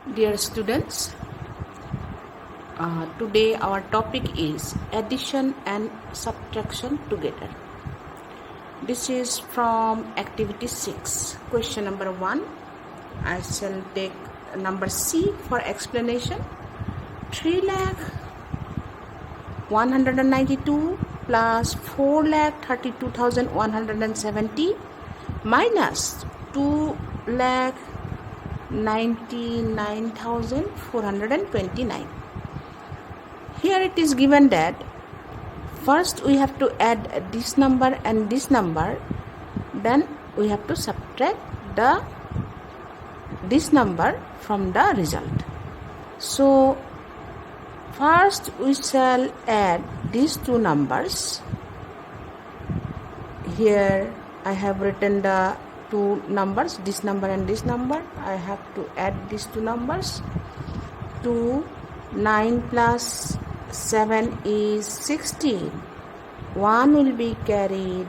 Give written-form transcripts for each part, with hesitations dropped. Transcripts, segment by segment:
Dear students, today our topic is addition and subtraction together. This is from activity 6, question number 1. I shall take number C for explanation. 3,192,000 plus 4,32,170 minus 2,99,429. Here it is given that first we have to add this number and this number, then we have to subtract this number from the result. So first we shall add these two numbers. Here I have written the two numbers, this number and this number. I have to add these two numbers. 9 plus 7 is 16. 1 will be carried.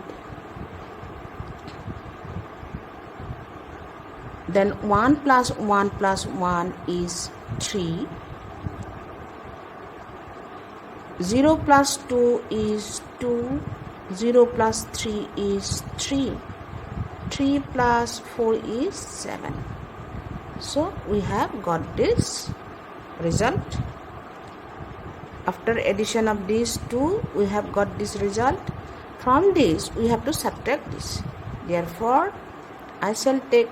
Then 1 plus 1 plus 1 is 3. 0 plus 2 is 2. 0 plus 3 is 3. 3 plus 4 is 7. So we have got this result. After addition of these two, we have got this result. From this, we have to subtract this. Therefore, I shall take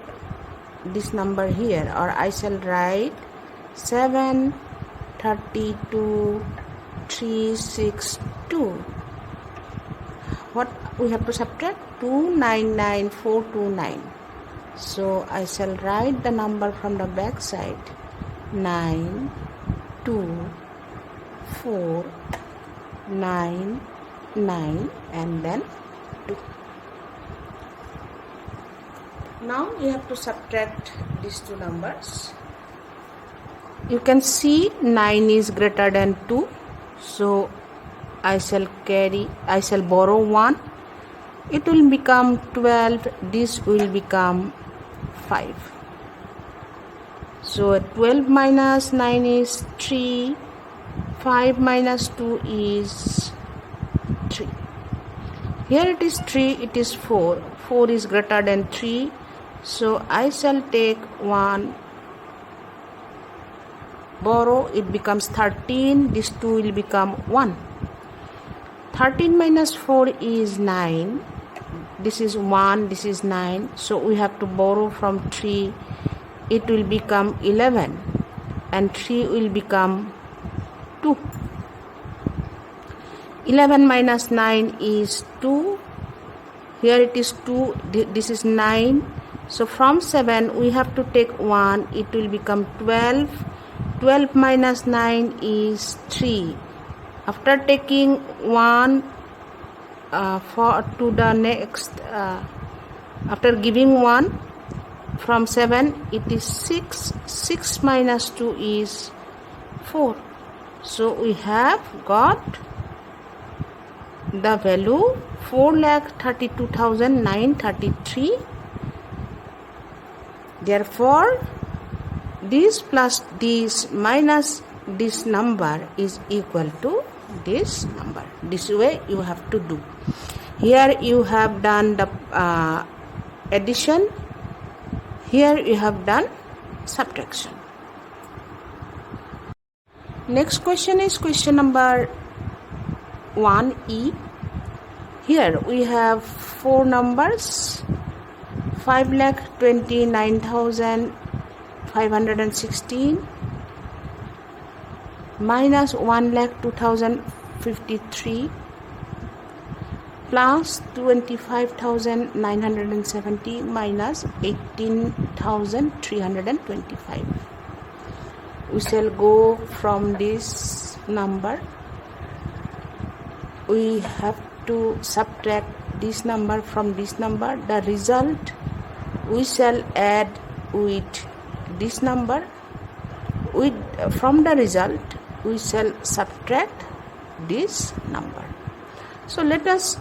this number here, or I shall write 732,362. What we have to subtract? 299,429. So I shall write the number from the back side. 9, 2, 4, 9, 9 and then 2. Now you have to subtract these two numbers. You can see 9 is greater than 2. So I shall borrow 1. It will become 12. This will become 5. So 12 minus 9 is 3. 5 minus 2 is 3. Here it is 3, it is 4. 4 is greater than 3. So I shall take 1. Borrow, it becomes 13. This 2 will become 1. 13 minus 4 is 9. This is 1, this is 9. So we have to borrow from 3. It will become 11. And 3 will become 2. 11 minus 9 is 2. Here it is 2. This is 9. So from 7 we have to take 1. It will become 12. 12 minus 9 is 3. After taking 1 to the next, after giving 1 from 7, it is 6. 6 minus 2 is 4. So we have got the value 4,32,933. Therefore, this plus this minus this number is equal to this number. This way you have to do. Here you have done the addition. Here you have done subtraction. Next question is question number 1E. Here we have 4 numbers. 5,29,516 minus 1,02,053 plus 25,970 minus 18,325. We shall go from this number. We have to subtract this number from this number. The result we shall add with this number. From the result we shall subtract this number. So let us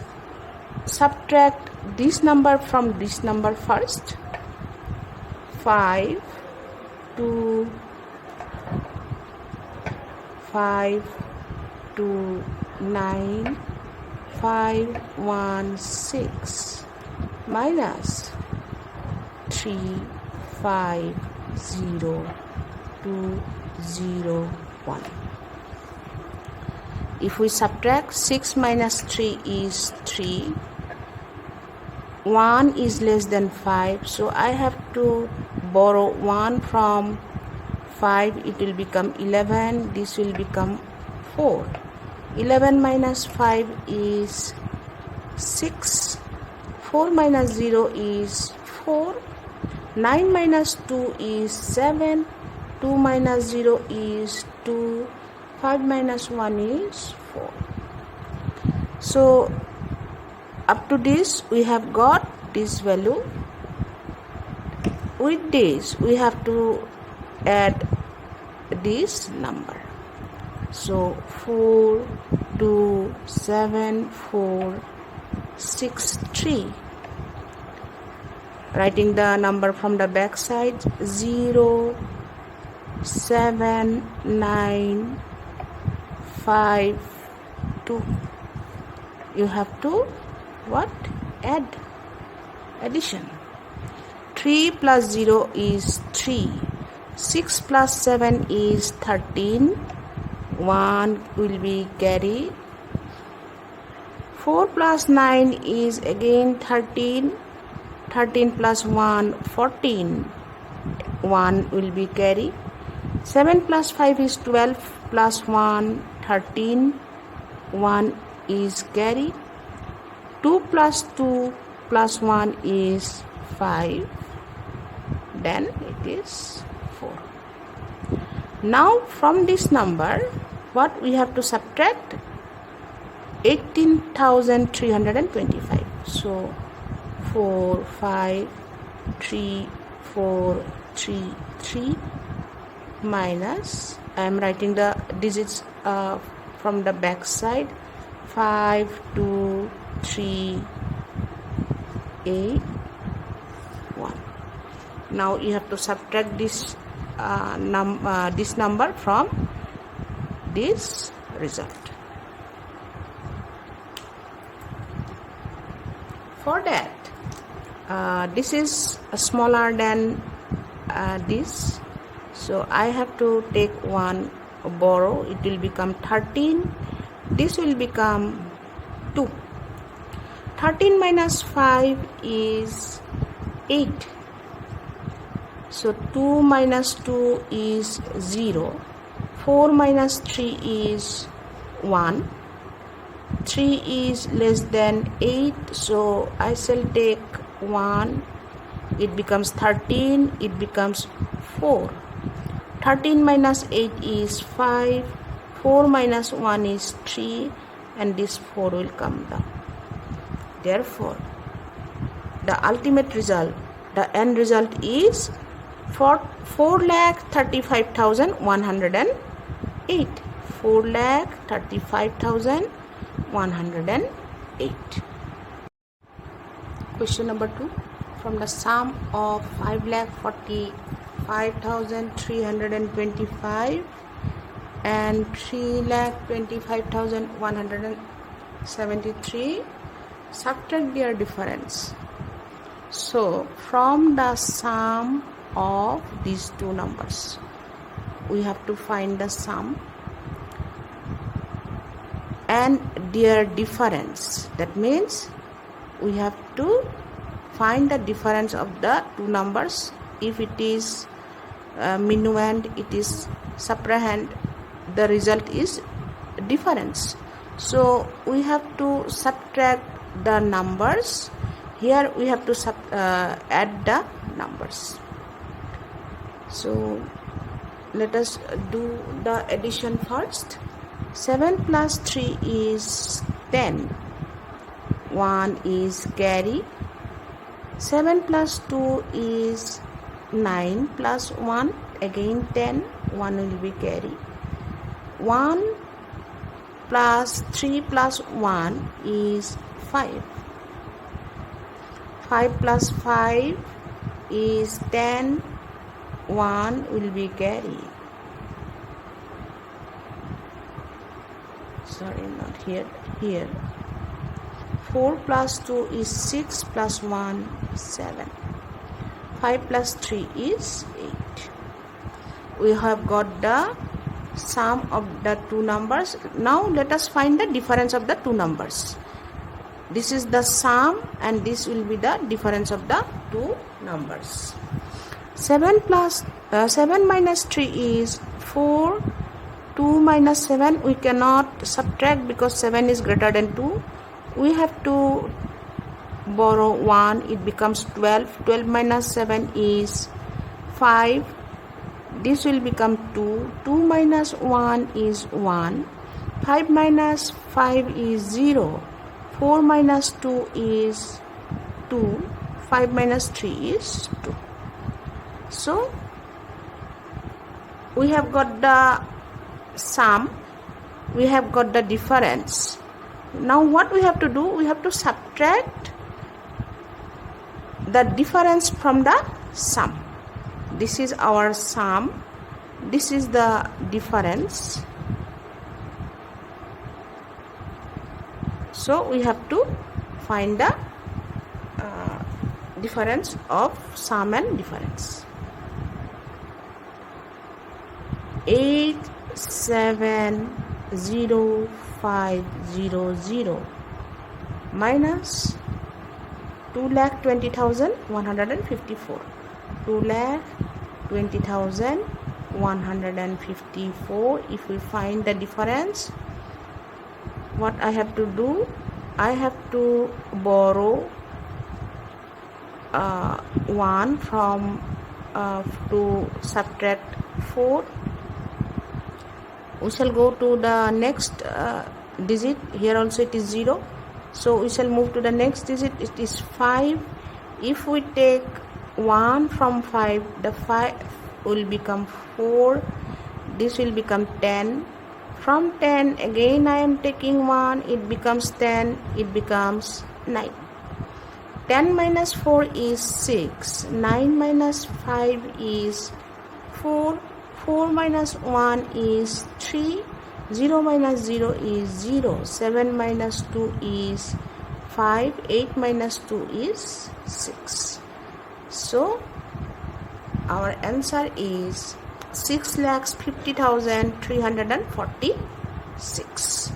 subtract this number from this number first. 5, 2, 5, 2, 9, 5, 1, 6 minus 3, 5, 0, 2, 0, 1. If we subtract, 6 minus 3 is 3. 1 is less than 5, so I have to borrow 1 from 5. It will become 11. This will become 4. 11 minus 5 is 6. 4 minus 0 is 4. 9 minus 2 is 7. 2 minus 0 is 2. 5 minus 1 is 4. So up to this we have got this value. With this we have to add this number. So 4, 2, 7, 4, 6, 3. Writing the number from the back side. 0, 7, 9, 5, 2. You have to what? Add. Addition. 3 plus 0 is 3. 6 plus 7 is 13. 1 will be carry. 4 plus 9 is again 13. 13 plus 1, 14. 1 will be carry. 7 plus 5 is 12. Plus 1, 13. 1 is carry. 2 plus 2 plus 1 is 5. Then it is 4. Now from this number, what we have to subtract? 18,325. So 4, 5, 3, 4, 3, 3 minus, I am writing the digits from the back side. 5, 2, 3, 8, 1. Now you have to subtract this this number from this result. For that, this is smaller than this, so I have to take one borrow. It will become 13. This will become 2. 13 minus 5 is 8. So 2 minus 2 is 0. 4 minus 3 is 1. 3 is less than 8, so I shall take 1. It becomes 13. It becomes 4. 13 minus 8 is 5. 4 minus 1 is 3, and this 4 will come down. Therefore, the ultimate result, the end result is 4,35,108. 4,35,108. Question number 2. From the sum of 5,45,325 and 3,25,173, subtract their difference. So from the sum of these two numbers, we have to find the sum and their difference. That means we have to find the difference of the two numbers. If it is minuend, it is subtrahend, the result is difference. So we have to subtract the numbers. Here we have to add the numbers. So let us do the addition first. 7 plus 3 is 10. 1 is carry. 7 plus 2 is 9 plus 1, again 10. 1 will be carry. 1 plus 3 plus 1 is 5. 5 plus 5 is 10. 1 will be carry. sorry, not here, here. 4 plus 2 is 6 plus 1 7. 5 plus 3 is 8. We have got the sum of the two numbers. Now let us find the difference of the two numbers. This is the sum and this will be the difference of the two numbers. 7 minus 3 is 4. 2 minus 7 we cannot subtract because 7 is greater than 2. We have to borrow 1. It becomes 12. 12 minus 7 is 5. This will become 2. 2 minus 1 is 1. 5 minus 5 is 0. 4 minus 2 is 2. 5 minus 3 is 2. So, we have got the sum. We have got the difference. Now what we have to do? We have to subtract the difference from the sum. This is our sum. This is the difference. So we have to find the difference of sum and difference. 870,500 minus 2,20,154. 2,20,154. If we find the difference, what I have to do? I have to borrow 1 from to subtract 4. We shall go to the next digit. Here also it is 0. So we shall move to the next digit. It is 5. If we take 1 from 5, the 5 will become 4. This will become 10. From 10 again I am taking 1. It becomes 10. It becomes 9. 10 minus 4 is 6. 9 minus 5 is 4. 4 minus 1 is 3. 0 minus 0 is 0. 7 minus 2 is 5. 8 minus 2 is 6. So, our answer is 6,50,346.